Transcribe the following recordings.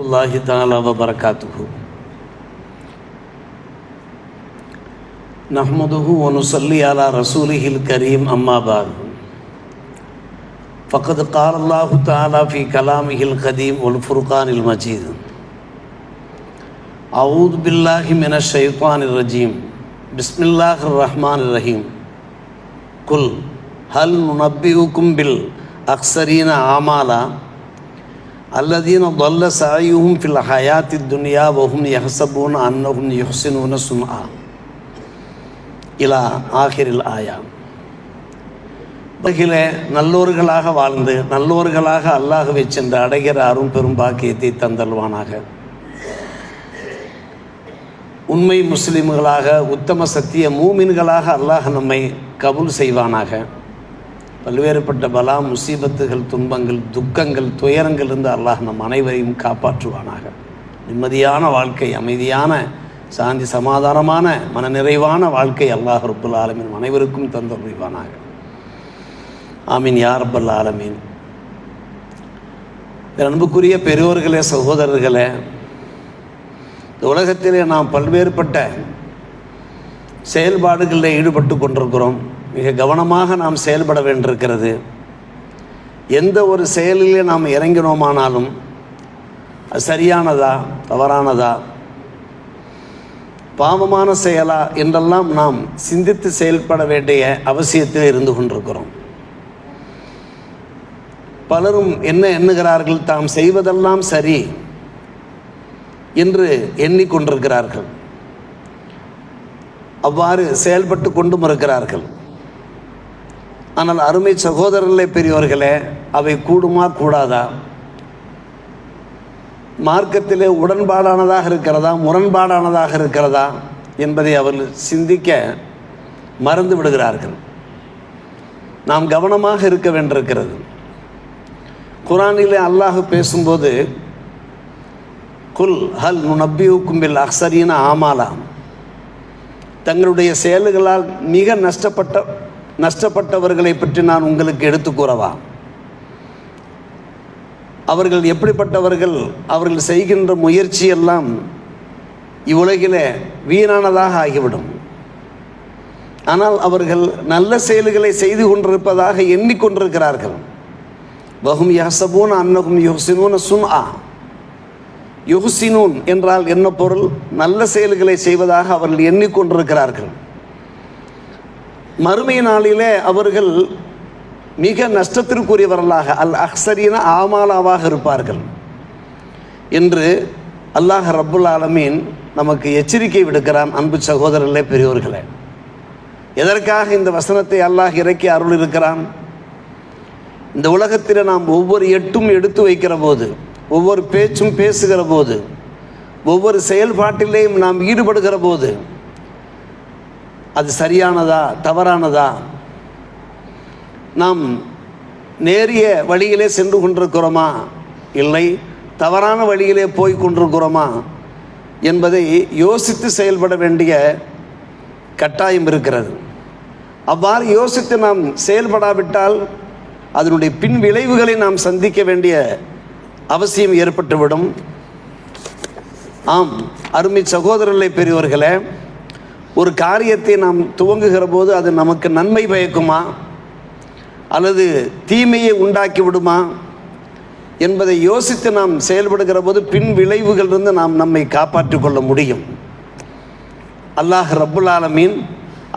الله تعالى وبركاته. نحمده ونصلي على رسوله الكريم أما بعد. فقد قال الله تعالى في كلامه القديم والفرقان المجيد: أعوذ بالله من الشيطان الرجيم. بسم الله الرحمن الرحيم. قل هل ننبئكم بالأخسرين أعمالا الذين ضل سعيهم في الحياة الدنيا وهم يحسبون أنهم يحسنون صنعا إلى آخر الآية. உலகிலே நல்லோர்களாக வாழ்ந்து நல்லோர்களாக அல்லாஹ்வை சென்று அடைகிற அரும் பெரும் பாக்கியத்தை தந்தல்வானாக. உண்மை முஸ்லிம்களாக உத்தம சத்திய மூமின்களாக அல்லாஹ் நம்மை கபூல் செய்வானாக. பல்வேறுபட்ட பலா முசீபத்துகள் துன்பங்கள் துக்கங்கள் துயரங்கள் இருந்து அல்லாஹ் நம் அனைவரையும் காப்பாற்றுவானாக. நிம்மதியான வாழ்க்கை, அமைதியான சாந்தி சமாதானமான மன நிறைவான வாழ்க்கை அல்லாஹ் ரப்புல் ஆலமீன் அனைவருக்கும் தந்தருள்வானாக. ஆமீன் யா ரப்பல் ஆலமீன். அன்புக்குரிய பெரியோர்களே, சகோதரர்களே, இந்த உலகத்திலே நாம் பல்வேறுபட்ட செயல்பாடுகளில் ஈடுபட்டு கொண்டிருக்கிறோம். மிக கவனமாக நாம் செயல்பட வேண்டியிருக்கிறது. எந்த ஒரு செயலிலே நாம் இறங்கினோமானாலும் அது சரியானதா தவறானதா பாவமான செயலா என்றெல்லாம் நாம் சிந்தித்து செயல்பட வேண்டிய அவசியத்தில் இருந்து கொண்டிருக்கிறோம். பலரும் என்ன எண்ணுகிறார்கள்? தாம் செய்வதெல்லாம் சரி என்று எண்ணிக்கொண்டிருக்கிறார்கள். அவ்வாறு செயல்பட்டு கொண்டும் இருக்கிறார்கள். ஆனால் அருமை சகோதரர்களே, பெரியோர்களே, அவை கூடுமா கூடாதா? மார்க்கத்திலே உடன்பாடானதாக இருக்கிறதா முரண்பாடானதாக இருக்கிறதா என்பதை அவர்கள் சிந்திக்க மறந்து விடுகிறார்கள். நாம் கவனமாக இருக்க வேண்டியிருக்கிறது. குர்ஆனிலே அல்லாஹ் பேசும்போது குல் ஹல் நுனப்பியுக்கும் பில் அக்ஸரீன ஆமாலா, தங்களுடைய செயல்களால் மிக நஷ்டப்பட்டவர்களை பற்றி நான் உங்களுக்கு எடுத்து கூறவா? அவர்கள் எப்படிப்பட்டவர்கள்? அவர்கள் செய்கின்ற முயற்சியெல்லாம் இவ்வுலகிலே வீணானதாக ஆகிவிடும். ஆனால் அவர்கள் நல்ல செயல்களை செய்து கொண்டிருப்பதாக எண்ணிக்கொண்டிருக்கிறார்கள். வஹும் யஹ்ஸபூன அன்னஹும் யுஹ்ஸினூன சுன்ஆ. யுஹ்ஸினூன் என்றால் என்ன பொருள்? நல்ல செயல்களை செய்வதாக அவர்கள் எண்ணிக்கொண்டிருக்கிறார்கள். மறுமை நாளிலே அவர்கள் மிக நஷ்டத்திற்குரியவர்களாக அல் அக்ஸரீன ஆமாலாவாக இருப்பார்கள் என்று அல்லாஹ் ரப்புல் ஆலமீன் நமக்கு எச்சரிக்கை விடுக்கிறான். அன்பு சகோதரர்களே, பெரியோர்களே, எதற்காக இந்த வசனத்தை அல்லாஹ் இறக்கி அருள் இருக்கிறான்? இந்த உலகத்தில் நாம் ஒவ்வொரு எட்டும் எடுத்து வைக்கிற போது, ஒவ்வொரு பேச்சும் பேசுகிற போது, ஒவ்வொரு செயல்பாட்டிலேயும் நாம் ஈடுபடுகிற போது அது சரியானதா தவறானதா? நாம் நேரிய வழியிலே சென்று கொண்டிருக்கிறோமா, இல்லை தவறான வழியிலே போய் கொண்டிருக்கிறோமா என்பதை யோசித்து செயல்பட வேண்டிய கட்டாயம் இருக்கிறது. அவ்வாறு யோசித்து நாம் செயல்படாவிட்டால் அதனுடைய பின் விளைவுகளை நாம் சந்திக்க வேண்டிய அவசியம் ஏற்பட்டுவிடும். ஆம் அருமை சகோதரர்களே, பெரியோர்களே, ஒரு காரியத்தை நாம் துவங்குகிற போது அது நமக்கு நன்மை பயக்குமா அல்லது தீமையை உண்டாக்கி விடுமா என்பதை யோசித்து நாம் செயல்படுகிற போது பின் விளைவுகளிலிருந்து நாம் நம்மை காப்பாற்றிக் கொள்ள முடியும். அல்லாஹ் ரப்புல் ஆலமீன்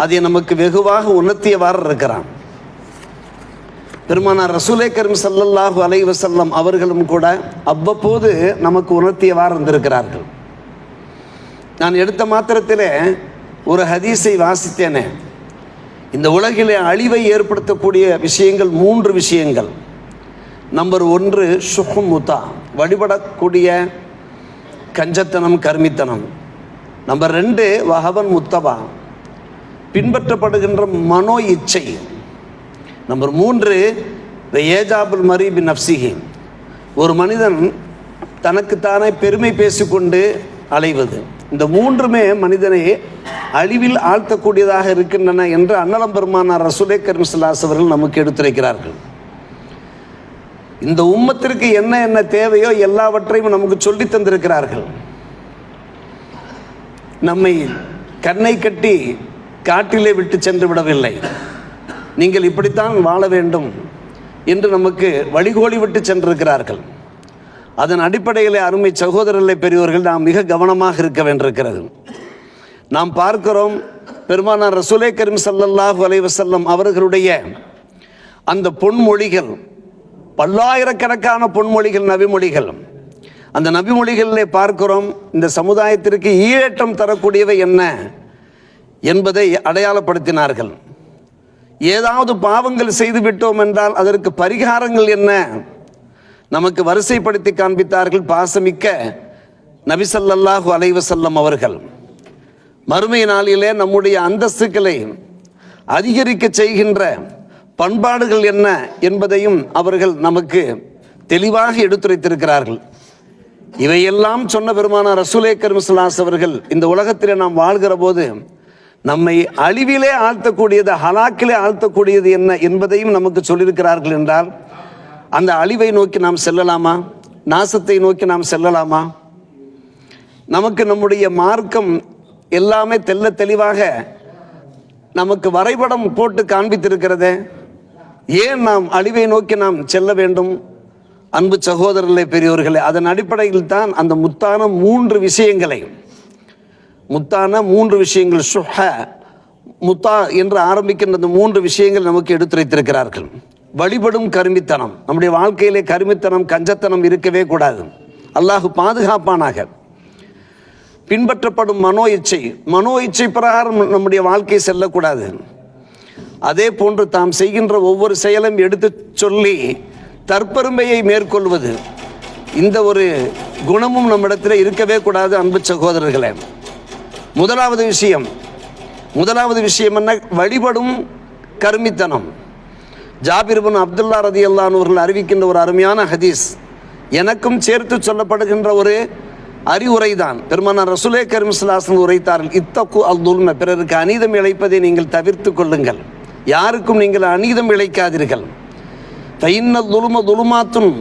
அதை நமக்கு வெகுவாக உணர்த்தியவாறு இருக்கிறான். பெருமானார் ரசூலே கரீம் ஸல்லல்லாஹு அலைஹி வஸல்லம் அவர்களும் கூட அவ்வப்போது நமக்கு உணர்த்தியவாறு இருந்திருக்கிறார்கள். நான் எடுத்த மாத்திரத்திலே ஒரு ஹதீஸை வாசித்தேனே. இந்த உலகிலே அழிவை ஏற்படுத்தக்கூடிய விஷயங்கள் 3 விஷயங்கள். நம்பர் 1 ஷுஹும் முத்தா, வழிபடக்கூடிய கஞ்சத்தனம் கர்மித்தனம். நம்பர் 2 வஹவன் முத்தபா, பின்பற்றப்படுகின்ற மனோ இச்சை. நம்பர் 3 ஏஜாபுல் மரி பின் நஃப்ஸிஹி, ஒரு மனிதன் தனக்குத்தானே பெருமை பேசிக்கொண்டு அலைவது. இந்த 3மே மனிதனை அழிவில் ஆழ்த்தக்கூடியதாக இருக்கின்றன என்று அன்னலம் பெருமானார் ரசூலே கரீம் ஸல்லல்லாஹு அலைஹி வஸல்லம் அவர்கள் நமக்கு எடுத்துரைக்கிறார்கள். இந்த உம்மத்திற்கு என்ன என்ன தேவையோ எல்லாவற்றையும் நமக்கு சொல்லி தந்திருக்கிறார்கள். நம்மை கண்ணை கட்டி காட்டிலே விட்டு சென்று விடவில்லை. நீங்கள் இப்படித்தான் வாழ வேண்டும் என்று நமக்கு வழிகோலி விட்டு சென்றிருக்கிறார்கள். அதன் அடிப்படையில் அருமை சகோதரர்களை பெரியவர்கள் நாம் மிக கவனமாக இருக்க வேண்டியிருக்கிறது. நாம் பார்க்கிறோம், பெருமானார் ரசூலே கரீம் ஸல்லல்லாஹு அலைஹி வஸல்லம் அவர்களுடைய அந்த பொன்மொழிகள், பல்லாயிரக்கணக்கான பொன்மொழிகள், நபிமொழிகள். அந்த நபிமொழிகளிலே பார்க்கிறோம், இந்த சமுதாயத்திற்கு ஈழேற்றம் தரக்கூடியவை என்ன என்பதை அடையாளப்படுத்தினார்கள். ஏதாவது பாவங்கள் செய்து விட்டோம் என்றால் அதற்கு பரிகாரங்கள் என்ன நமக்கு வரிசைப்படுத்தி காண்பித்தார்கள் பாசமிக்க நபி ஸல்லல்லாஹு அலைஹி வஸல்லம் அவர்கள். மறுமை நாளிலே நம்முடைய அந்தஸ்துக்களை அதிகரிக்க செய்கின்ற பண்பாடுகள் என்ன என்பதையும் அவர்கள் நமக்கு தெளிவாக எடுத்துரைத்திருக்கிறார்கள். இவையெல்லாம் சொன்ன பெருமானார் ரசூலே கரீம் ஸல்லல்லாஹு அலைஹி அவர்கள் இந்த உலகத்திலே நாம் வாழ்கிற போது நம்மை அழிவிலே ஆழ்த்தக்கூடியது, ஹலாக்கிலே ஆழ்த்தக்கூடியது என்ன என்பதையும் நமக்கு சொல்லியிருக்கிறார்கள் என்றால், அந்த அழிவை நோக்கி நாம் செல்லலாமா? நாசத்தை நோக்கி நாம் செல்லலாமா? நமக்கு நம்முடைய மார்க்கம் எல்லாமே தெல்ல தெளிவாக நமக்கு வரைபடம் போட்டு காண்பித்திருக்கிறதே. ஏன் நாம் அழிவை நோக்கி நாம் செல்ல வேண்டும்? அன்பு சகோதரர்களே, பெரியோர்களே, அதன் அடிப்படையில் தான் அந்த முத்தான மூன்று விஷயங்கள் ஷுஹ முத்தா என்று ஆரம்பிக்கின்ற அந்த மூன்று விஷயங்கள் நமக்கு எடுத்துரைத்திருக்கிறார்கள். வழிபடும் கருமித்தனம், நம்முடைய வாழ்க்கையிலே கருமித்தனம், கஞ்சத்தனம் இருக்கவே கூடாது. அல்லாஹ் பாதுகாப்பானாக. பின்பற்றப்படும் மனோ இச்சை பிரகாரம் நம்முடைய வாழ்க்கை செல்லக்கூடாது. அதே போன்று தாம் செய்கின்ற ஒவ்வொரு செயலும் எடுத்து சொல்லி தற்பெருமையை மேற்கொள்வது, இந்த ஒரு குணமும் நம்மிடத்தில் இருக்கவே கூடாது. அன்பு சகோதரர்களே, முதலாவது விஷயம் என்ன? வழிபடும் கருமித்தனம். ஜாபிர் இப்னு அப்துல்லா ரலியல்லாஹு அன்ஹு அவர்கள் அறிவிக்கின்ற ஒரு அருமையான ஹதீஸ், எனக்கும் சேர்த்து சொல்லப்படுகின்ற ஒரு அறிவுரை தான். பெருமானார் ரசூலே கரீம் ஸல்லல்லாஹு அலைஹி வஸல்லம் உரைத்தார்கள், இத்தகு அல்-துல்ம, பிறருக்கு அநீதம் இழைப்பதை நீங்கள் தவிர்த்து கொள்ளுங்கள், யாருக்கும் நீங்கள் அநீதம் இழைக்காதீர்கள். ஃபைன்ன துலும துலுமாத்துன்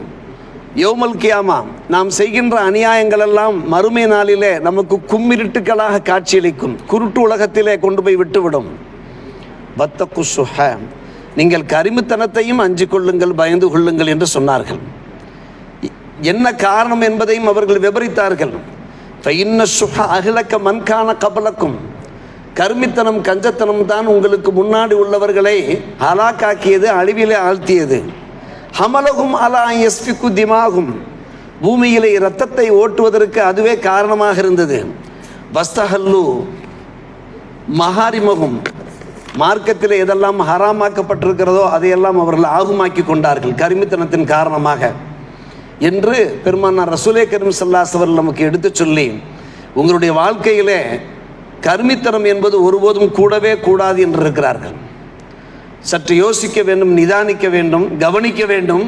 யௌமல் கியாமா, நாம் செய்கின்ற அநியாயங்கள் எல்லாம் மறுமை நாளிலே நமக்கு கும்மிருட்டுக்களாக காட்சியளிக்கும், குருட்டு உலகத்திலே கொண்டு போய் விட்டுவிடும். வத்தகு ஷுஹ, நீங்கள் கரிமித்தனத்தையும் அஞ்சு கொள்ளுங்கள், பயந்து கொள்ளுங்கள் என்று சொன்னார்கள். என்ன காரணம் என்பதையும் அவர்கள் விவரித்தார்கள். ஃபைன்ன ஷுஹ அஹ்லக மன் கான கபலக்கும், கருமித்தனம், கஞ்சத்தனம் தான் உங்களுக்கு முன்னாடி உள்ளவர்களை ஹலாக்காக்கியது, அழிவிலே ஆழ்த்தியது. ஹமலகும் அலா யஸ்ஃபிகு திமாகும், பூமியிலே இரத்தத்தை ஓட்டுவதற்கு அதுவே காரணமாக இருந்தது. வஸ்தஹல்லு மஹாரிமகும், மார்க்கத்தில் எதெல்லாம் ஹராமாக்கப்பட்டிருக்கிறதோ அதையெல்லாம் அவர்கள் ஆகுமாக்கி கொண்டார்கள் கருமித்தனத்தின் காரணமாக என்று பெருமானார் ரசூலே கரீம் ஸல்லல்லாஹு அலைஹி வஸல்லம் நமக்கு எடுத்து சொல்லி, உங்களுடைய வாழ்க்கையிலே கருமித்தனம் என்பது ஒருபோதும் கூடவே கூடாது என்று இருக்கிறார்கள். சற்று யோசிக்க வேண்டும், நிதானிக்க வேண்டும், கவனிக்க வேண்டும்.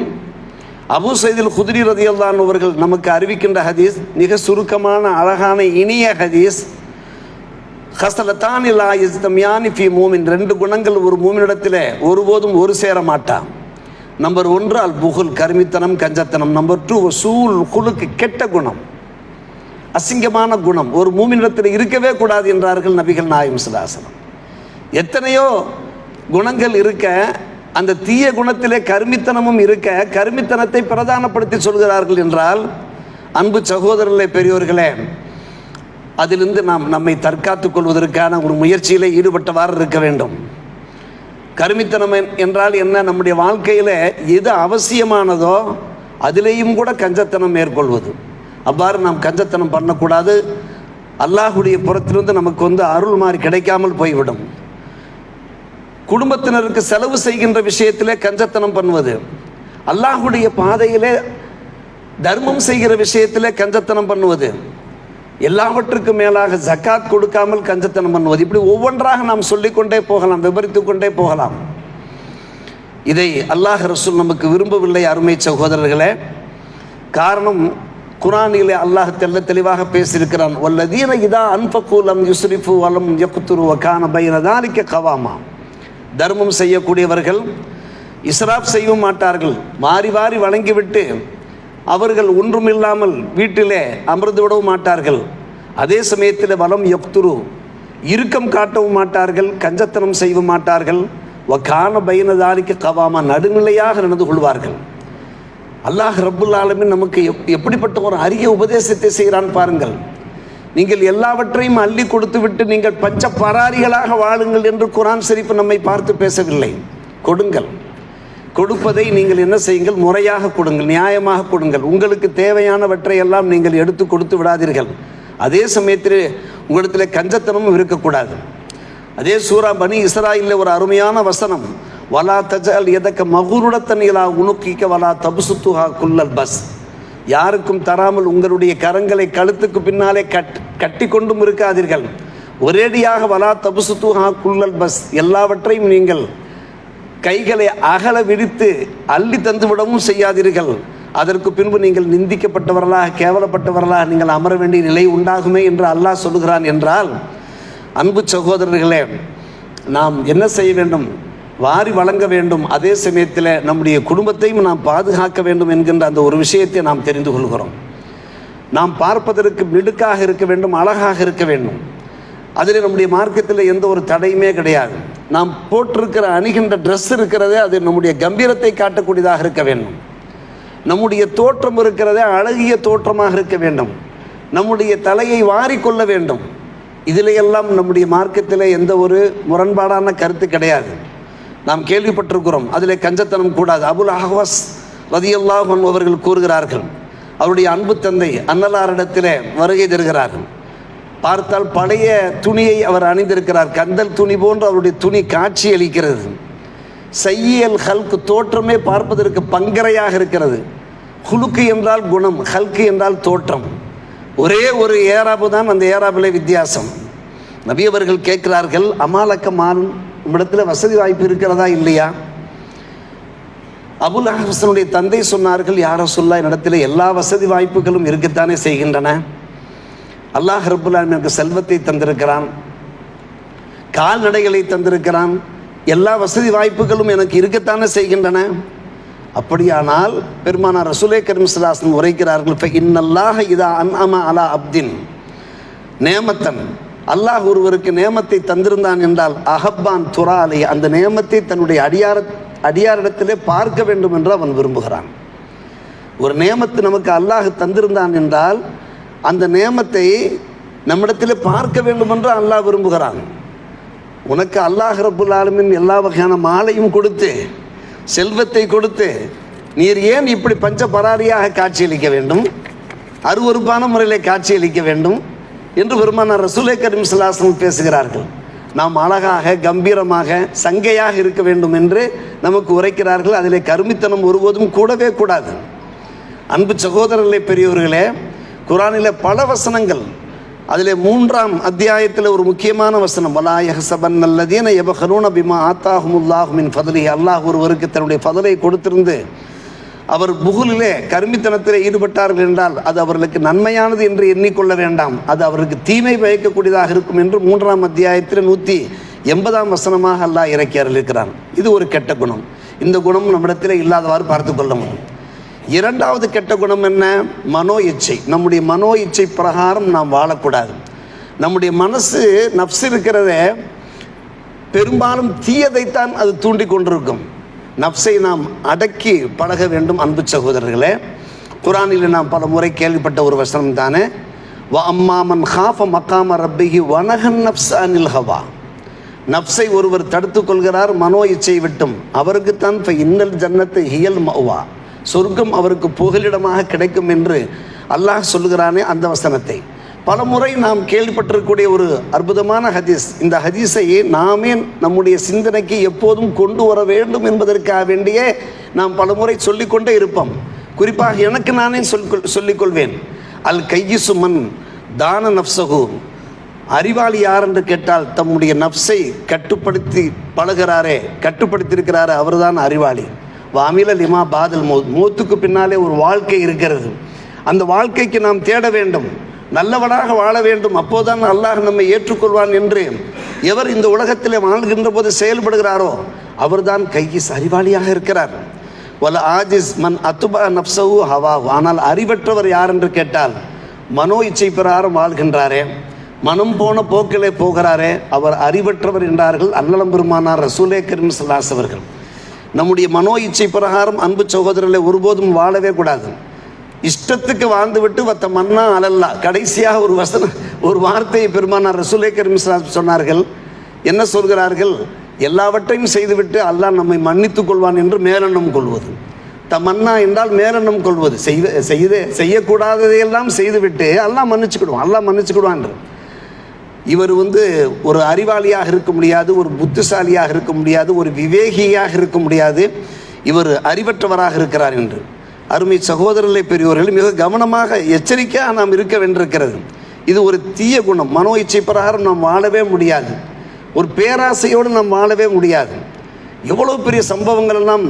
அபூ சயீதுல் குத்ரி ரலியல்லாஹு அன்ஹு அவர்கள் நமக்கு அறிவிக்கின்ற ஹதீஸ் மிக சுருக்கமான அழகான இனிய ஹதீஸ். ஹஸலத்தானி லா யஸ்தமியானி ஃபீ மூமின், ரெண்டு குணங்கள் ஒரு மூமினிடத்தில் ஒருபோதும் ஒரு சேர மாட்டான். நம்பர் 1 அல் புகுல், கருமித்தனம், கஞ்சத்தனம். நம்பர் 2 வசூல் குலுக்கு, கெட்ட குணம், அசிங்கமான குணம் ஒரு மூமினிடத்தில் இருக்கவே கூடாது என்றார்கள் நபிகள் நாயகம் ஸல்லல்லாஹு அலைஹி வஸல்லம். எத்தனையோ குணங்கள் இருக்க, அந்த தீய குணத்திலே கருமித்தனமும் இருக்க, கருமித்தனத்தை பிரதானப்படுத்தி சொல்கிறார்கள் என்றால், அன்பு சகோதரர்களே, பெரியோர்களே, அதிலிருந்து நாம் நம்மை தற்காத்துக் கொள்வதற்கான ஒரு முயற்சியில் ஈடுபட்டவாறு இருக்க வேண்டும். கருமித்தனம் என்றால் என்ன? நம்முடைய வாழ்க்கையில் எது அவசியமானதோ அதிலேயும் கூட கஞ்சத்தனம் மேற்கொள்வது. அவ்வாறு நாம் கஞ்சத்தனம் பண்ணக்கூடாது. அல்லாஹுடைய புறத்திலிருந்து நமக்கு அருள் மாதிரி கிடைக்காமல் போய்விடும். குடும்பத்தினருக்கு செலவு செய்கின்ற விஷயத்திலே கஞ்சத்தனம் பண்ணுவது, அல்லாஹுடைய பாதையிலே தர்மம் செய்கிற விஷயத்திலே கஞ்சத்தனம் பண்ணுவது, எல்லாவற்றுக்கும் மேலாக ஜக்காத் கொடுக்காமல் கஞ்சத்தனம் பண்ணுவது, இப்படி ஒவ்வொன்றாக நாம் சொல்லிக்கொண்டே போகலாம், விவரித்து கொண்டே போகலாம். இதை அல்லாஹ் ரசூல் நமக்கு விரும்பவில்லை அருமை சகோதரர்களே. காரணம், குர்ஆனிலே அல்லாஹ் தெளிவாக பேசியிருக்கிறான். வல்லதீன இதா அன்ஃபகு லம் யுஸ்ரிஃபு வலம் யக்துரு வகான பைன தாலிக கவாமா. தர்மம் செய்யக்கூடியவர்கள் இஸ்ராப் செய்ய மாட்டார்கள். வாரி வாரி வழங்கிவிட்டு அவர்கள் ஒன்றுமில்லாமல் வீட்டிலே அமர்ந்து விடவும் மாட்டார்கள். அதே சமயத்தில் வலம் யக்துரு, இறுக்கம் காட்டவும் மாட்டார்கள், கஞ்சத்தனம் செய்ய மாட்டார்கள். வகான பைனதாரிக்கு கவாமா, நடுநிலையாக நடந்து கொள்வார்கள். அல்லாஹ் ரப்புல் ஆலமீன் நமக்கு எப்படிப்பட்ட ஒரு அரிய உபதேசத்தை செய்கிறான் பாருங்கள். நீங்கள் எல்லாவற்றையும் அள்ளி கொடுத்து விட்டு நீங்கள் பச்ச பராரிகளாக வாழுங்கள் என்று குர்ஆன் ஷரீஃப் நம்மை பார்த்து பேசவில்லை. கொடுங்கள், கொடுப்பதை நீங்கள் என்ன செய்யுங்கள், முறையாக கொடுங்கள், நியாயமாக கொடுங்கள். உங்களுக்கு தேவையானவற்றை எல்லாம் நீங்கள் எடுத்து கொடுத்து விடாதீர்கள். அதே சமயத்தில் உங்களிடத்தில் கஞ்சத்தனமும் இருக்கக்கூடாது. அதே சூரா பனி இஸ்ராயிலில் ஒரு அருமையான வசனம், வலா தஜல் எதக்க மகுருடத்தன் இலா உனுக்கிக்க வலா தபுசுத்துஹா குல்லல் பஸ். யாருக்கும் தராமல் உங்களுடைய கரங்களை கழுத்துக்கு பின்னாலே கட்டி கொண்டும் இருக்காதீர்கள். ஒரேடியாக வலா தபுசுத்துஹா குல்லல் பஸ், எல்லாவற்றையும் நீங்கள் கைகளை அகல விரித்து அள்ளி தந்து விடவும் செய்யாதீர்கள். அதற்கு பின்பு நீங்கள் நிந்திக்கப்பட்டவர்களாக, கேவலப்பட்டவர்களாக நீங்கள் அமர வேண்டிய நிலை உண்டாகுமே என்று அல்லாஹ் சொல்லுகிறான். என்றால் அன்பு சகோதரர்களே, நாம் என்ன செய்ய வேண்டும்? வாரி வழங்க வேண்டும். அதே சமயத்தில் நம்முடைய குடும்பத்தையும் நாம் பாதுகாக்க வேண்டும் என்கின்ற அந்த ஒரு விஷயத்தை நாம் தெரிந்து கொள்கிறோம். நாம் பார்ப்பதற்கு மிடுக்காக இருக்க வேண்டும், அழகாக இருக்க வேண்டும். அதில் நம்முடைய மார்க்கத்தில் எந்த ஒரு தடையுமே கிடையாது. நாம் போட்டிருக்கிற அணிகின்ற ட்ரெஸ் இருக்கிறதே அது நம்முடைய கம்பீரத்தை காட்டக்கூடியதாக இருக்க வேண்டும். நம்முடைய தோற்றம் இருக்கிறதே அழகிய தோற்றமாக இருக்க வேண்டும். நம்முடைய தலையை வாரிக்கொள்ள வேண்டும். இதிலையெல்லாம் நம்முடைய மார்க்கத்தில் எந்த ஒரு முரண்பாடான கருத்து கிடையாது. நாம் கேள்விப்பட்டிருக்கிறோம், அதில் கஞ்சத்தனம் கூடாது. அபுல் அஹ்வஸ் ரலியல்லாஹு அன்ஹு அவர்கள் கூறுகிறார்கள், அவருடைய அன்பு தந்தை அன்னலாரிடத்தில் வருகை தருகிறார்கள். பார்த்தால் பழைய துணியை அவர் அணிந்திருக்கிறார். கந்தல் துணி போன்று அவருடைய துணி காட்சி அளிக்கிறது. சையல் ஹல்கு, தோற்றமே பார்ப்பதற்கு பங்கரையாக இருக்கிறது. ஹுலுக்கு என்றால் குணம், ஹல்கு என்றால் தோற்றம். ஒரே ஒரு ஏராபு தான், அந்த ஏராபிலே வித்தியாசம். நபி அவர்கள் கேட்கிறார்கள், அமாலக்கமான், நம்மிடத்தில் வசதி வாய்ப்பு இருக்கிறதா இல்லையா? அபுல் அஹ்வஸனுடைய தந்தை சொன்னார்கள், யார சொல்லா, என்னிடத்தில் எல்லா வசதி வாய்ப்புகளும் இருக்கத்தானே செய்கின்றன. அல்லாஹ் ரப்புல் ஆலமீன் எனக்கு செல்வத்தை தந்திருக்கிறான், கால்நடைகளை தந்திருக்கிறான், எல்லா வசதி வாய்ப்புகளும் எனக்கு இருக்கத்தானே செய்கின்றன. அப்படியானால் பெருமானார் ரசூலே கரீம் ஸல்லல்லாஹு அலைஹி வஸல்லம் உரைக்கிறார்கள், இன்னல்லாஹ இதா அன்அம அலா அப்தின் நேமத்தன், அல்லாஹ் ஒருவருக்கு நேமத்தை தந்திருந்தான் என்றால் அஹப்பான் துராலை, அந்த நேமத்தை தன்னுடைய அடியாரிடத்திலே பார்க்க வேண்டும் என்று அவன் விரும்புகிறான். ஒரு நேமத்தை நமக்கு அல்லாஹ் தந்திருந்தான் என்றால் அந்த நேமத்தை நம்மிடத்தில் பார்க்க வேண்டும் என்று அல்லாஹ் விரும்புகிறான். உனக்கு அல்லாஹ் ரப்புல் ஆலமீன் எல்லா வகையான மாலையும் கொடுத்து, செல்வத்தை கொடுத்து, நீர் ஏன் இப்படி பஞ்ச பராரியாக காட்சியளிக்க வேண்டும், அருவருப்பான முறையில் காட்சியளிக்க வேண்டும் என்று பெருமானார் ரசூலே கரீம் ஸல்லல்லாஹு அலைஹி வஸல்லம் பேசுகிறார்கள். நாம் அழகாக, கம்பீரமாக, சங்கையாக இருக்க வேண்டும் என்று நமக்கு உரைக்கிறார்கள். அதிலே கருமித்தனம் ஒருபோதும் கூடவே கூடாது. அன்பு சகோதரர்களே, பெரியவர்களே, குர்ஆனில் பல வசனங்கள், அதில் 3ஆம் அத்தியாயத்தில் ஒரு முக்கியமான வசனம், வலா யஹ்ஸபன்னல்லதீன யபஹலூன பிமா ஆத்தாஹுமுல்லாஹு மின் ஃபத்லிஹி, அல்லாஹ் ஒருவருக்கு தன்னுடைய ஃபதலை கொடுத்திருந்து அவர் புகுலிலே, கருமித்தனத்தில் ஈடுபட்டார்கள் என்றால் அது அவர்களுக்கு நன்மையானது என்று எண்ணிக்கொள்ள வேண்டாம், அது அவருக்கு தீமை பயக்கக்கூடியதாக இருக்கும் என்று 3ஆம் அத்தியாயத்தில் 180ஆம் வசனமாக அல்லாஹ் இறக்கி அருளியிருக்கிறான். இது ஒரு கெட்ட குணம். இந்த குணம் நம்மிடத்தில் இல்லாதவாறு பார்த்து கொள்ள முடியும். 2வது கெட்ட குணம் என்ன? மனோ இச்சை. நம்முடைய மனோ இச்சை பிரகாரம் நாம் வாழக்கூடாது. நம்முடைய மனசு, நஃப்ஸ் இருக்கிறதே, பெரும்பாலும் தீயதைத்தான் அது தூண்டி கொண்டிருக்கும். நஃப்ஸை நாம் அடக்கி பழக வேண்டும். அன்பு சகோதரர்களே, குர்ஆனில் நாம் பல முறை கேள்விப்பட்ட ஒரு வசனம் தானே, வ அம்மாமன் ஹாஃப மக்காம ரப்பிஹி வனஹன் நஃப்ஸ அனில் ஹவா. நஃப்ஸை ஒருவர் தடுத்து கொள்கிறார் மனோ இச்சை விட்டும், அவருக்குத்தான் இன்னல் ஜன்னத்தை ஹியல் மஅவா, சொர்க்கம் அவருக்கு புகலிடமாக கிடைக்கும் என்று அல்லாஹ் சொல்லுகிறானே அந்த வசனத்தை பல முறை நாம் கேள்விப்பட்டிருக்கக்கூடிய ஒரு அற்புதமான ஹதீஸ். இந்த ஹதீஸை நாமே நம்முடைய சிந்தனைக்கு எப்போதும் கொண்டு வர வேண்டும் என்பதற்காக வேண்டியே நாம் பல முறை சொல்லிக்கொண்டே இருப்போம். குறிப்பாக எனக்கு நானே சொல்லிக்கொள்வேன், அல் கையிசு மன் தான நஃப்ஸஹு, அறிவாளி யார் என்று கேட்டால் தம்முடைய நஃப்ஸை கட்டுப்படுத்தி பழகிறாரே, கட்டுப்படுத்தியிருக்கிறாரே, அவர்தான் அறிவாளி. வாமில லிமா பாதல் மௌத், மூத்துக்கு பின்னாலே ஒரு வாழ்க்கை இருக்கிறது. அந்த வாழ்க்கைக்கு நாம் தேட வேண்டும், நல்லவனாக வாழ வேண்டும், அப்போதான் அல்லாஹ் நம்மை ஏற்றுக்கொள்வான் என்று எவர் இந்த உலகத்தில் வாழ்கின்ற போது செயல்படுகிறாரோ அவர்தான் கையிஸ் அறிவாளியாக இருக்கிறார். வல ஆஜிஸ் மன் அத்துபா நப்சஹு ஹவாஹு. ஆனால் அறிவற்றவர் யார் என்று கேட்டால் மனோ இச்சை பிரகாரம் வாழ்கின்றாரே, மனம் போன போக்கிலே போகிறாரே, அவர் அறிவற்றவர் என்றார்கள் அன்னலம் பெருமானார் ரசூலே கரீம் ஸல்லல்லாஹு அலைஹி அவர்கள். நம்முடைய மனோ இச்சை பிரகாரம் அன்பு சகோதரர்களை ஒருபோதும் வாழவே கூடாது. இஷ்டத்துக்கு வாழ்ந்துவிட்டு வத்த மன்னா அலல்லா. கடைசியாக ஒரு வார்த்தையை பெருமானார் ரசூலே கரீம் ஸல்லல்லாஹு அலைஹி சொன்னார்கள். என்ன சொல்கிறார்கள்? எல்லாவற்றையும் செய்துவிட்டு அல்லாஹ் நம்மை மன்னித்துக் கொள்வான் என்று மேலெண்ணம் கொள்வது. தமன்னா என்றால் மேலெண்ணம் கொள்வது. செய்யக்கூடாததையெல்லாம் செய்துவிட்டு அல்லாஹ் மன்னிச்சுக்கிடுவான். இவர் ஒரு அறிவாளியாக இருக்க முடியாது, ஒரு புத்திசாலியாக இருக்க முடியாது, ஒரு விவேகியாக இருக்க முடியாது, இவர் அறிவற்றவராக இருக்கிறார் என்று. அருமை சகோதரர்களை பெரியோர்கள் மிக கவனமாக எச்சரிக்கையாக நாம் இருக்க வேண்டியிருக்கிறது. இது ஒரு தீய குணம். மனோ இச்சை பிரகாரம் நாம் வாழவே முடியாது. ஒரு பேராசையோடு நாம் வாழவே முடியாது. எவ்வளோ பெரிய சம்பவங்கள் எல்லாம்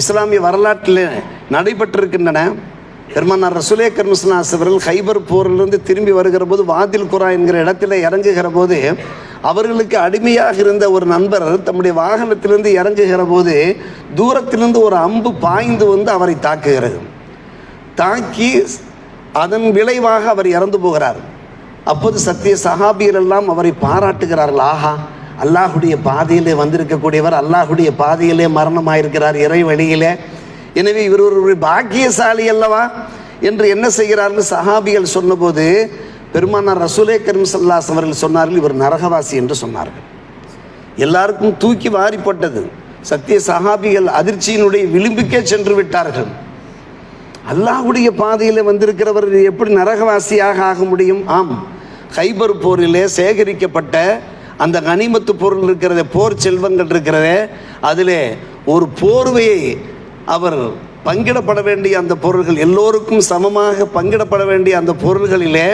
இஸ்லாமிய வரலாற்றில் நடைபெற்றிருக்கின்றன. பெருமானார் ரசூலே கரீம் ஸல்லல்லாஹு அலைஹி அவர்கள் ஹைபர் போரிலிருந்து திரும்பி வருகிற போது வாதில் குரா என்கிற இடத்துல இறங்குகிற போது அவர்களுக்கு அடிமையாக இருந்த ஒரு நண்பர் தம்முடைய வாகனத்திலிருந்து இறங்குகிற போது தூரத்திலிருந்து ஒரு அம்பு பாய்ந்து அவரை தாக்குகிறது. தாக்கி அதன் விளைவாக அவர் இறந்து போகிறார். அப்போது சத்திய சஹாபியர் எல்லாம் அவரை பாராட்டுகிறார்கள். ஆஹா, அல்லாஹுடைய பாதையிலே வந்திருக்கக்கூடியவர், அல்லாஹுடைய பாதையிலே மரணமாயிருக்கிறார் இறை வழியிலே, எனவே இவர் ஒரு பாக்கியசாலி அல்லவா என்று என்ன செய்கிறார்கள் சஹாபிகள் சொன்னபோது பெருமானார் ரசூலே கரீம் ஸல்லல்லாஹு அலைஹி அவர்கள் சொன்னார்கள், இவர் நரகவாசி என்று சொன்னார்கள். எல்லாருக்கும் தூக்கி வாரிப்பட்டது. சத்திய சஹாபிகள் அதிர்ச்சியினுடைய விளிம்புக்கே சென்று விட்டார்கள். அல்லாஹுடைய பாதையில் வந்திருக்கிறவர் எப்படி நரகவாசியாக ஆக முடியும்? ஆம், ஹைபர் போரிலே சேகரிக்கப்பட்ட அந்த கனிமத்து பொருள் இருக்கிறத, போர் செல்வங்கள் இருக்கிறதே, அதிலே ஒரு போர்வையை அவர் பங்கிடப்பட வேண்டிய அந்த பொருள்கள், எல்லோருக்கும் சமமாக பங்கிடப்பட வேண்டிய அந்த பொருள்களிலே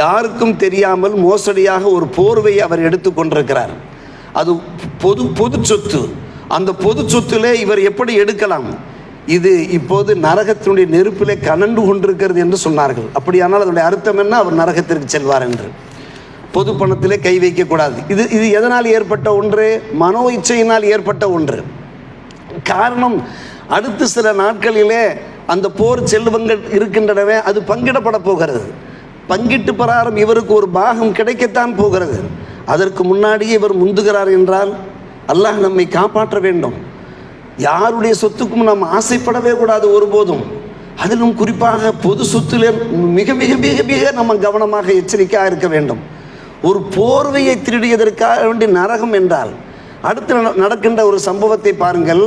யாருக்கும் தெரியாமல் மோசடியாக ஒரு போர்வையை அவர் எடுத்து கொண்டிருக்கிறார். அது பொது சொத்து. அந்த பொது சொத்திலே இவர் எப்படி எடுக்கலாம்? இது இப்போது நரகத்தினுடைய நெருப்பிலே கனண்டு கொண்டிருக்கிறது என்று சொன்னார்கள். அப்படியானால் அதனுடைய அர்த்தம் என்ன? அவர் நரகத்திற்கு செல்வார் என்று. பொது பணத்திலே கை வைக்கக்கூடாது. இது எதனால் ஏற்பட்ட ஒன்று? மனோ இச்சையினால் ஏற்பட்ட ஒன்று. காரணம், அடுத்த சில நாட்களிலே அந்த போர் செல்வங்கள் இருக்கின்றனவே, அது பங்கிடப்பட போகிறது. பங்கிட்டு பிரகாரம் இவருக்கு ஒரு பாகம் கிடைக்கத்தான் போகிறது. அதற்கு முன்னாடியே இவர் முந்துகிறார் என்றால் அல்லாஹ் நம்மை காப்பாற்ற வேண்டும். யாருடைய சொத்துக்கும் நாம் ஆசைப்படவே கூடாது ஒருபோதும். அதிலும் குறிப்பாக பொது சொத்திலே மிக மிக மிக மிக நம்ம கவனமாக எச்சரிக்கையாக இருக்க வேண்டும். ஒரு போர்வையை திருடியதற்காக வேண்டி நரகம் என்றால் அடுத்து நடக்கின்ற ஒரு சம்பவத்தை பாருங்கள்.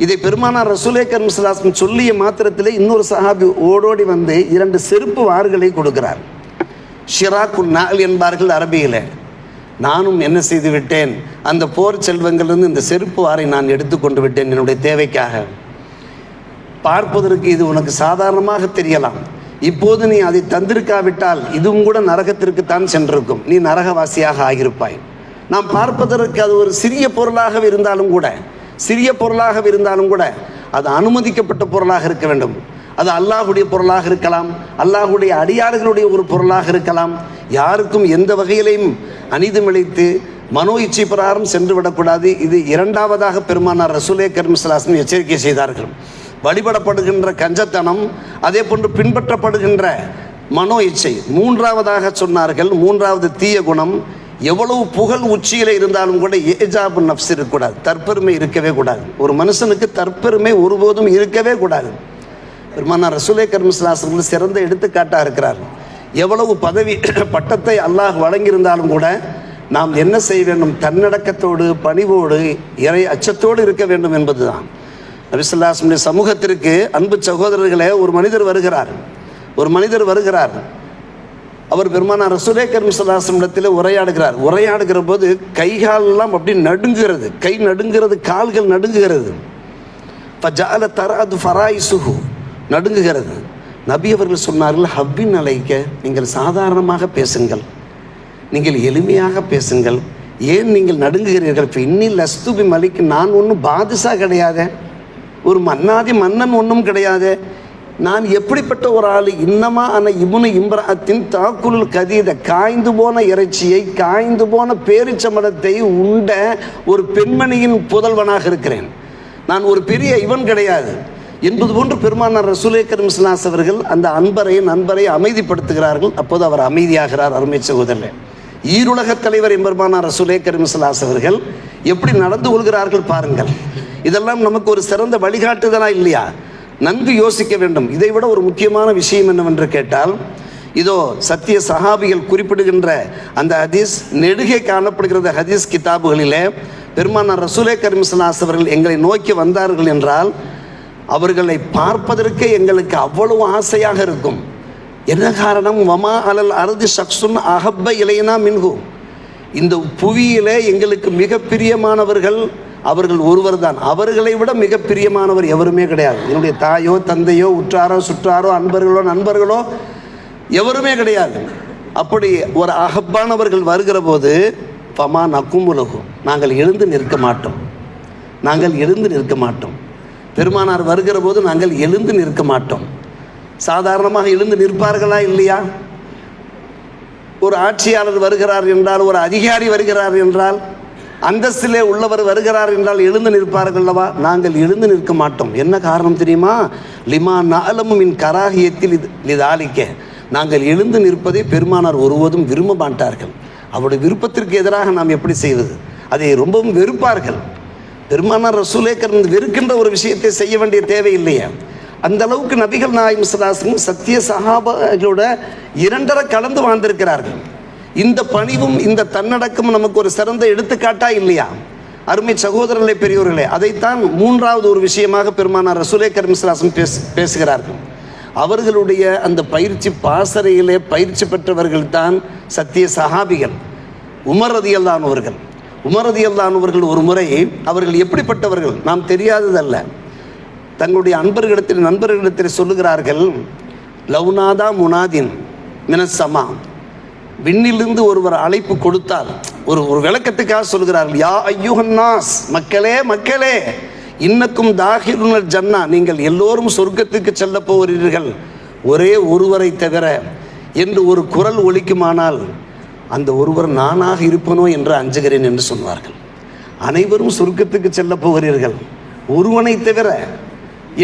இதை பெருமானார் ரசூலே கரீம் ஸல்லல்லாஹு அலைஹி சொல்லிய மாத்திரத்திலே இன்னொரு சஹாபி ஓடோடி 2 செருப்பு வார்களை கொடுக்கிறார். ஷிராக்குன் நால் என்பார்கள் அரபியில். நானும் என்ன செய்து விட்டேன், அந்த போர் செல்வங்களிலிருந்து இந்த செருப்பு வாரை நான் எடுத்துக்கொண்டு விட்டேன் என்னுடைய தேவைக்காக. பார்ப்பதற்கு இது உனக்கு சாதாரணமாக தெரியலாம். இப்போது நீ அதை தந்திருக்காவிட்டால் இதுவும் கூட நரகத்திற்குத்தான் சென்றிருக்கும், நீ நரகவாசியாக ஆகியிருப்பாய். நாம் பார்ப்பதற்கு அது ஒரு சிறிய பொருளாக இருந்தாலும் கூட அது அனுமதிக்கப்பட்ட பொருளாக இருக்க வேண்டும். அது அல்லாஹுடைய பொருளாக இருக்கலாம், அல்லாஹுடைய அடியார்களுடைய ஒரு பொருளாக இருக்கலாம். யாருக்கும் எந்த வகையிலையும் அநீதமிழைத்து மனோ இச்சை பிரகாரம் சென்று விடக்கூடாது. இது இரண்டாவதாக பெருமானார் ரசூலே கரீம் ஸல்லல்லாஹு அலைஹி வஸல்லம் எச்சரிக்கை செய்தார்கள். வழிபடப்படுகின்ற கஞ்சத்தனம், அதே போன்று பின்பற்றப்படுகின்ற மனோ இச்சை. மூன்றாவதாக சொன்னார்கள், மூன்றாவது தீய குணம், எவ்வளவு புகழ் உச்சியில் இருந்தாலும் கூட ஏஜாபு நஃப்ஸ் இருக்கக்கூடாது, தற்பெருமை இருக்கவே கூடாது. ஒரு மனுஷனுக்கு தற்பெருமை ஒருபோதும் இருக்கவே கூடாது. பெருமானார் ரசூலே கரீம் ஸல்லல்லாஹு அலைஹி வஸல்லம் சிறந்த எடுத்துக்காட்டாக இருக்கிறார். எவ்வளவு பதவி பட்டத்தை அல்லாஹ் வழங்கியிருந்தாலும் கூட நாம் என்ன செய்ய வேண்டும்? தன்னடக்கத்தோடு, பணிவோடு, இறை அச்சத்தோடு இருக்க வேண்டும் என்பதுதான். நபி ஸல்லல்லாஹு அலைஹி வஸல்லம் சமூகத்திற்கு அன்பு சகோதரர்களே, ஒரு மனிதர் வருகிறார். அவர் பெருமானார் ரசூலே கரீம் ஸல்லல்லாஹு அலைஹி வஸல்லம் இடத்தில் உரையாடுகிற போது கைகாலெல்லாம் அப்படி நடுங்குகிறது, கை நடுங்குகிறது, கால்கள் நடுங்குகிறது. ஃபஜஅல தராது ஃபராயிசுஹு, நடுங்குகிறது. நபி அவர்கள் சொன்னார்கள், ஹப்பின் அலைக்க, நீங்கள் சாதாரணமாக பேசுங்கள், நீங்கள் எளிமையாக பேசுங்கள், ஏன் நீங்கள் நடுங்குகிறீர்கள்? இப்போ இன்னில் லஸ்துபி மலிக்கு, நான் ஒன்றும் பாதுஷா கிடையாது, ஒரு மன்னன் ஒன்றும் கிடையாது, நான் எப்படிப்பட்ட ஒரு ஆள், இன்னமா அன இப்னு இம்ராத்தின் தாக்குல் கதீத, காய்ந்து போன இறைச்சியை, காய்ந்து போன பேரிச்சம்பழத்தை உண்ட ஒரு பெண்மணியின் புதல்வனாக இருக்கிறேன். நான் ஒரு பெரிய இவன் கிடையாது என்பது போன்று பெருமானார் ரசூலே கரீம் ஸல்லல்லாஹு அலைஹி அவர்கள் அந்த நண்பரை அமைதிப்படுத்துகிறார்கள். அப்போது அவர் அமைதியாகிறார். அருமை சகோதரர்களே, ஈருலக தலைவர் எம்பெருமானார் ரசூலே கரீம் ஸல்லல்லாஹு அலைஹி அவர்கள் எப்படி நடந்து கொள்கிறார்கள் பாருங்கள். இதெல்லாம் நமக்கு ஒரு சிறந்த வழிகாட்டுதலா இல்லையா? நன்கு யோசிக்க வேண்டும். இதை விட ஒரு முக்கியமான விஷயம் என்னவென்று கேட்டால், இதோ சத்திய சஹாபிகள் குறிப்பிடுகின்ற அந்த ஹதீஸ் நெடுகே காணப்படுகிறது. ஹதீஸ் கிதாபுகளிலே பெருமானார் ரசூலே கரீம் ஸல்லல்லாஹு அலைஹி அவர்கள் எங்களை நோக்கி வந்தார்கள் என்றால் அவர்களை பார்ப்பதற்கு எங்களுக்கு அவ்வளவு ஆசையாக இருக்கும். என்ன காரணம்? வமா அலல் அர்தி ஷக்ஸுன் அஹப்ப இலைனா மின்ஹு, இந்த புவியிலே எங்களுக்கு மிக பிரியமானவர்கள் அவர்கள் ஒருவர் தான். அவர்களை விட மிக பிரியமானவர் எவருமே கிடையாது. என்னுடைய தாயோ தந்தையோ உற்றாரோ சுற்றாரோ நண்பர்களோ எவருமே கிடையாது. அப்படி ஒரு அஹப்பானவர்கள் வருகிற போது பமா நக்குமுலகு, நாங்கள் எழுந்து நிற்க மாட்டோம். பெருமானார் வருகிற போது நாங்கள் எழுந்து நிற்க மாட்டோம். சாதாரணமாக எழுந்து நிற்பார்களா இல்லையா? ஒரு ஆட்சியாளர் வருகிறார் என்றால், ஒரு அதிகாரி வருகிறார் என்றால், அந்தஸ்திலே உள்ளவர் வருகிறார் என்றால் எழுந்து நிற்பார்கள் அல்லவா? நாங்கள் எழுந்து நிற்க மாட்டோம். என்ன காரணம் தெரியுமா? லிமா நஅலமு மின் கராஹியத்தில் லிதாலிக்க, நாங்கள் எழுந்து நிற்பதை பெருமானார் ஒருவதும் விரும்ப மாட்டார்கள். அவருடைய விருப்பத்திற்கு எதிராக நாம் எப்படி செய்வது? அதை ரொம்பவும் வெறுப்பார்கள். பெருமானார் ரசூலே கரீம் வெறுக்கின்ற ஒரு விஷயத்தை செய்ய வேண்டிய தேவை இல்லையா? அந்த அளவுக்கு நபிகள் நாயகம் ஸல்லல்லாஹு அலைஹி வஸல்லம் சத்திய சஹாபாக்களோட இரண்டரை கலந்து வாழ்ந்திருக்கிறார்கள். இந்த பணிவும் இந்த தன்னடக்கமும் நமக்கு ஒரு சிறந்த எடுத்துக்காட்டா இல்லையா? அருமை சகோதரர்களே, பெரியோர்களே, அதைத்தான் மூன்றாவது ஒரு விஷயமாக பெருமானார் ரசூலே கரீம் ஸல்லல்லாஹு அலைஹி வஸல்லம் பேசுகிறார்கள். அவர்களுடைய அந்த பயிற்சி பாசறையிலே பயிற்சி பெற்றவர்கள் தான் சத்திய சஹாபிகள். உமர் ரலியல்லாஹு அவர்கள் ஒரு முறை, அவர்கள் எப்படிப்பட்டவர்கள் நாம் தெரியாததல்ல, தங்களுடைய நண்பர்களிடத்தில் சொல்லுகிறார்கள், லவ்நாதா முனாதின் மினசமா, விண்ணிலிருந்து ஒருவர் அழைப்பு கொடுத்தால், ஒரு விளக்கத்துக்காக சொல்கிறார்கள், யா ஐயுஹன்னாஸ், மக்களே இன்னக்கும் தாஹிலுல் ஜன்னா, நீங்கள் எல்லோரும் சொர்க்கத்துக்கு செல்ல போகிறீர்கள் ஒரே ஒருவரை தவிர என்று ஒரு குரல் ஒலிக்குமானால் அந்த ஒருவர் நானாக இருப்பனோ என்று அஞ்சுகிறேன் என்று சொல்வார்கள். அனைவரும் சொர்க்கத்துக்கு செல்ல போகிறீர்கள் ஒருவனை தவிர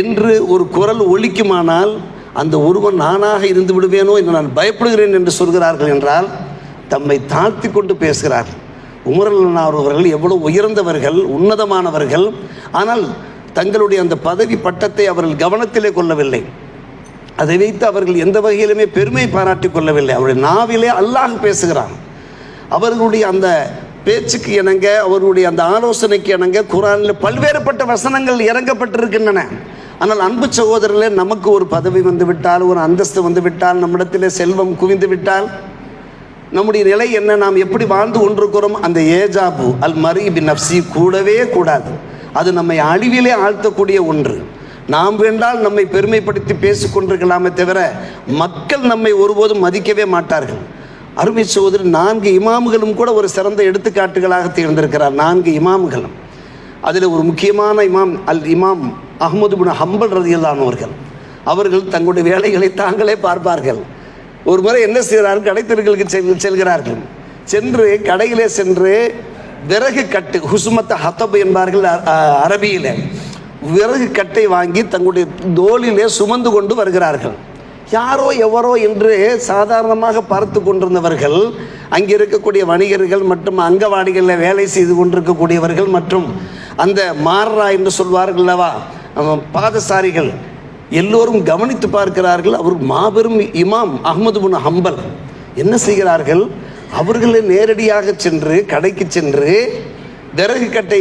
என்று ஒரு குரல் ஒலிக்குமானால் அந்த ஒருவன் நானாக இருந்து விடுவேனோ என்று நான் பயப்படுகிறேன் என்று சொல்கிறார்கள் என்றால் தம்மை தாழ்த்தி கொண்டு பேசுகிறார்கள். உமர் அவர்கள் எவ்வளவு உயர்ந்தவர்கள், உன்னதமானவர்கள். ஆனால் தங்களுடைய அந்த பதவி பட்டத்தை அவர்கள் கவனத்திலே கொள்ளவில்லை. அதை வைத்து அவர்கள் எந்த வகையிலுமே பெருமை பாராட்டி கொள்ளவில்லை. அவருடைய நாவிலே அல்லாஹ் பேசுகிறான். அவர்களுடைய அந்த பேச்சுக்கு இணங்க, அவர்களுடைய அந்த ஆலோசனைக்கு இணங்க குர்ஆனில் பல்வேறுபட்ட வசனங்கள் இறங்கப்பட்டிருக்கின்றன. ஆனால் அன்பு சகோதரர்களே, நமக்கு ஒரு பதவி வந்து விட்டால், ஒரு அந்தஸ்து வந்து விட்டால், நம்மிடத்தில் செல்வம் குவிந்து விட்டால் நம்முடைய நிலை என்ன? நாம் எப்படி வாழ்ந்து கொண்டிருக்கிறோம்? அந்த ஏஜாபு அல் மரி பின் நஃப்சி கூடவே கூடாது. அது நம்மை அழிவிலே ஆழ்த்தக்கூடிய ஒன்று. நாம் வேண்டால் நம்மை பெருமைப்படுத்தி பேசிக்கொண்டிருக்கலாமே தவிர மக்கள் நம்மை ஒருபோதும் மதிக்கவே மாட்டார்கள். அருமை சகோதரி, 4 இமாம்களும் கூட ஒரு சிறந்த எடுத்துக்காட்டுகளாக திகழ்ந்திருக்கிறார். 4 இமாம்களும். அதில் ஒரு முக்கியமான இமாம் இமாம் அஹ்மது பின் ஹம்பல் ரலியல்லாஹு அவர்கள் தங்களுடைய வேலைகளை தாங்களே பார்ப்பார்கள். ஒரு முறை என்ன செய்கிறார்கள்? கடைத்தெருக்களுக்கு செல்கிறார்கள். கடையிலே சென்று விறகு கட்டு, ஹுசுமத்த ஹத்தப் என்பார்கள் அரபியில், விறகு கட்டை வாங்கி தங்களுடைய தோளிலே சுமந்து கொண்டு வருகிறார்கள். யாரோ எவரோ என்று சாதாரணமாக பார்த்து கொண்டிருந்தவர்கள், அங்கே இருக்கக்கூடிய வணிகர்கள் மற்றும் அங்கவாடிகளில் வேலை செய்து கொண்டிருக்கக்கூடியவர்கள் மற்றும் அந்த மார்ரா என்று சொல்வார்கள் அல்லவா, பாதசாரிகள் எல்லோரும் கவனித்து பார்க்கிறார்கள். அவர் மாபெரும் இமாம் அஹ்மது பின் ஹம்பல் என்ன செய்கிறார்கள்? அவர்களே நேரடியாக சென்று கடைக்கு சென்று விறகு கட்டை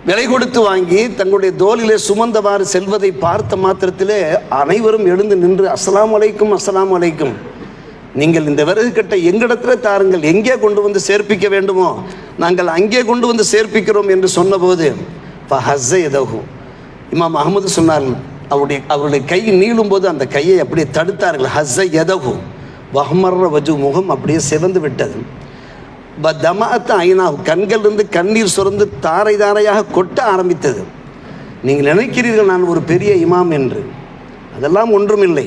விலை கொடுத்து வாங்கி தங்களுடைய தோளிலே சுமந்தவாறு செல்வதை பார்த்த மாத்திரத்திலே அனைவரும் எழுந்து நின்று அஸ்ஸலாமு அலைக்கும், நீங்கள் இந்த விறகு கட்டை எங்களிடத்தில் தாருங்கள், எங்கே கொண்டு வந்து சேர்ப்பிக்க வேண்டுமோ நாங்கள் அங்கே கொண்டு வந்து சேர்ப்பிக்கிறோம் என்று சொன்னபோது இமாம் அஹ்மது சொன்னார்கள், அவருடைய கை நீளும் போது அந்த கையை அப்படியே தடுத்தார்கள். ஹஸ்ஸ யதஹு வஹ்மர்ர வஜு, முகம் அப்படியே சிவந்து விட்டது. தமாத்த ஐனா, கண்களிலிருந்து கண்ணீர் சுரந்து தாரை தாரையாக கொட்ட ஆரம்பித்தது. நீங்கள் நினைக்கிறீர்கள் நான் ஒரு பெரிய இமாம் என்று. அதெல்லாம் ஒன்றுமில்லை.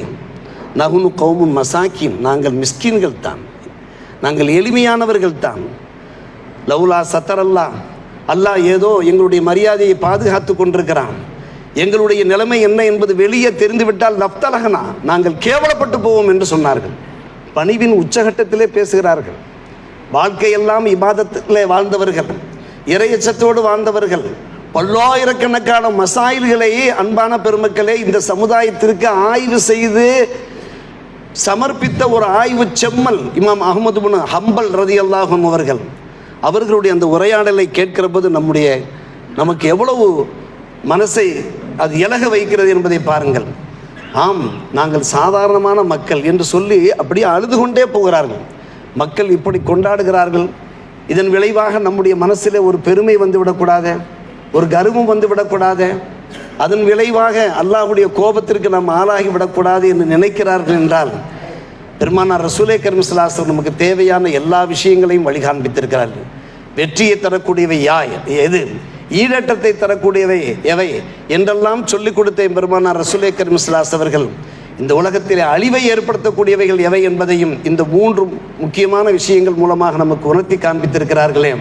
நகுனு கௌமுன் மசாக்கின், நாங்கள் மிஸ்கீன்கள் தான், நாங்கள் எளிமையானவர்கள் தான். லவுலா சத்தரல்லா, அல்லாஹ் ஏதோ எங்களுடைய மரியாதையை பாதுகாத்து கொண்டிருக்கிறான், எங்களுடைய நிலைமை என்ன என்பது வெளியே தெரிந்துவிட்டால் லப்தலகனா, நாங்கள் கேவலப்பட்டு போவோம் என்று சொன்னார்கள். பணிவின் உச்சகட்டத்திலே பேசுகிறார்கள். வாழ்க்கையெல்லாம் இபாதத்திலே வாழ்ந்தவர்கள், இறையச்சத்தோடு வாழ்ந்தவர்கள், பல்லாயிரக்கணக்கான மசாயில்களையே அன்பான பெருமக்களே இந்த சமுதாயத்திற்கு ஆய்வு செய்து சமர்ப்பித்த ஒரு ஆய்வு செம்மல் இமாம் அஹ்மது பின் ஹம்பல் ரலியல்லாஹு அன்ஹு அவர்களுடைய அந்த உரையாடலை கேட்கிற போது நமக்கு எவ்வளவு மனசை அது இலக வைக்கிறது என்பதை பாருங்கள். ஆம், நாங்கள் சாதாரணமான மக்கள் என்று சொல்லி அப்படியே அழுது கொண்டே போகிறார்கள். மக்கள் இப்படி கொண்டாடுகிறார்கள், இதன் விளைவாக நம்முடைய மனசில் ஒரு பெருமை வந்துவிடக்கூடாது, ஒரு கர்வம் வந்துவிடக்கூடாது, அதன் விளைவாக அல்லாஹ்வுடைய கோபத்திற்கு நாம் ஆளாகிவிடக்கூடாது என்று நினைக்கிறார்கள் என்றால், பெருமானார் ரசூலே கரீம் ஸல்லல்லாஹு அலைஹி வஸல்லம் நமக்கு தேவையான எல்லா விஷயங்களையும் வழிகாண்பித்திருக்கிறார்கள். வெற்றியை தரக்கூடியவை எது, ஈடேற்றத்தை தரக்கூடியவை எவை என்றெல்லாம் சொல்லிக் கொடுத்த பெருமானார் ரசூலே கரீம் ஸல்லல்லாஹு அலைஹி வஸல்லம் அவர்கள் இந்த உலகத்திலே அழிவை ஏற்படுத்தக்கூடியவைகள் எவை என்பதையும் இந்த 3 முக்கியமான விஷயங்கள் மூலமாக நமக்கு உணர்த்தி காண்பித்திருக்கிறார்களே.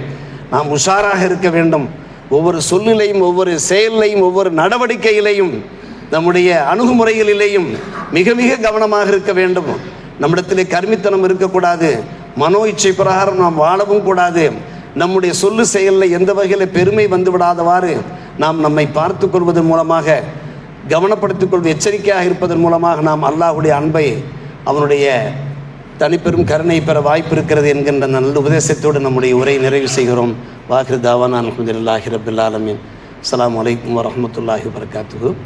நாம் உஷாராக இருக்க வேண்டும். ஒவ்வொரு சொல்லிலையும், ஒவ்வொரு செயலிலையும், ஒவ்வொரு நடவடிக்கையிலையும், நம்முடைய அணுகுமுறைகளிலேயும் மிக மிக கவனமாக இருக்க வேண்டும். நம்மிடத்திலே கருமித்தனம் இருக்கக்கூடாது, மனோ இச்சை பிரகாரம் நாம் வாழவும் கூடாது. நம்முடைய சொல்லு செயலில் எந்த வகையில் பெருமை வந்து விடாதவாறு நாம் நம்மை பார்த்து கொள்வதன் மூலமாக, கவனப்படுத்திக் கொள்வது, எச்சரிக்கையாக இருப்பதன் மூலமாக நாம் அல்லாஹ்வுடைய அன்பை, அவனுடைய தனிப்பெரும் கருணை பெற வாய்ப்பு இருக்கிறது என்கின்ற நல்ல உபதேசத்தோடு நம்முடைய உரை நிறைவு செய்கிறோம். வாஹிர் தாவானா அல்ஹம்துலில்லாஹி ரப்பில் ஆலமீன். அஸ்ஸலாமு அலைக்கும் வரஹ்மத்துல்லாஹி வபரகாத்துஹு.